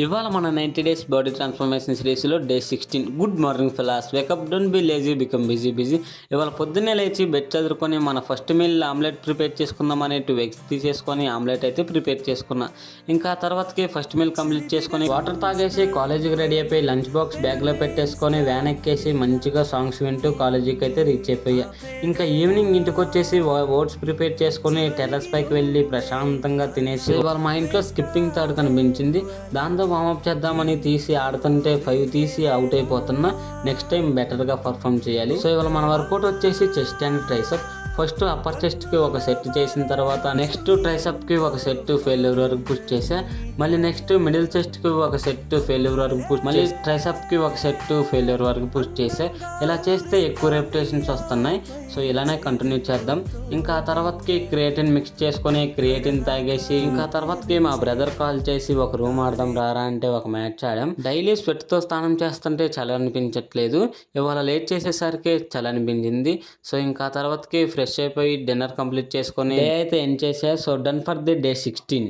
ఇవాళ మన 90 days body transformation సిరీస్లో day 16 good morning fellas wake up don't be lazy become busy. ఇవాళ పొద్దున్నే లేచి బెడ్ చదువుకొని మన ఫస్ట్ మీల్ ఆమ్లెట్ ప్రిపేర్ చేసుకుందాం అనే 2 eggs తీసేసుకొని ఆమ్లెట్ అయితే ప్రిపేర్ చేసుకున్నా. ఇంకా తర్వాతకి ఫస్ట్ మీల్ కంప్లీట్ చేసుకొని వాటర్ తాగేసి కాలేజీకి రెడీ అయిపోయి లంచ్ బాక్స్ బ్యాగ్లో పెట్టేసుకొని వ్యాన్ ఎక్కేసి మంచిగా సాంగ్స్ వింటూ కాలేజీకి అయితే రీచ్ అయిపోయా. ఇంకా ఈవినింగ్ ఇంటికి వచ్చేసి ఓట్స్ ప్రిపేర్ చేసుకొని టెర్రస్ పైకి వెళ్ళి ప్రశాంతంగా తినేసి ఇవాళ మా ఇంట్లో స్కిప్పింగ్ థర్డ్ కనిపించింది. దాంతో వార్మప్ చేద్దామని తీసి ఆడుతుంటే 5 తీసి అవుట్ అయిపోతున్నా. నెక్స్ట్ టైం బెటర్గా పర్ఫామ్ చేయాలి. సో ఇవాళ మన వర్కౌట్ వచ్చేసి chest and tricep. First upper చెస్ట్కి ఒక సెట్ చేసిన తర్వాత నెక్స్ట్ ట్రైసెప్కి ఒక సెట్ ఫెయిల్యూర్ వరకు పుష్ చేసా. మళ్ళీ నెక్స్ట్ మిడిల్ చెస్ట్కి ఒక సెట్ ఫెయిల్యూర్ వరకు పుష్, మళ్ళీ ట్రైసెప్కి ఒక సెట్ ఫెయిల్యూర్ వరకు పుష్ చేసా. ఇలా చేస్తే ఎక్కువ రెపిటేషన్స్ వస్తున్నాయి. సో ఇలానే కంటిన్యూ చేద్దాం. ఇంకా తర్వాతకి క్రియేటిన్ మిక్స్ చేసుకొని క్రియేటిన్ తాగేసి ఇంకా తర్వాతకి మా బ్రదర్ కాల్ చేసి ఒక రూమ్ ఆడదాం రారా అంటే ఒక మ్యాచ్ ఆడాం. డైలీ స్వెట్తో స్నానం చేస్తుంటే చలి అనిపించట్లేదు. ఇవాళ లేట్ చేసేసరికి చలి అనిపించింది. సో ఇంకా తర్వాతకి ఫ్రెష్ అయిపోయి డిన్నర్ కంప్లీట్ చేసుకొని డే అయితే ఎండ్ చేసా. So done for the day 16.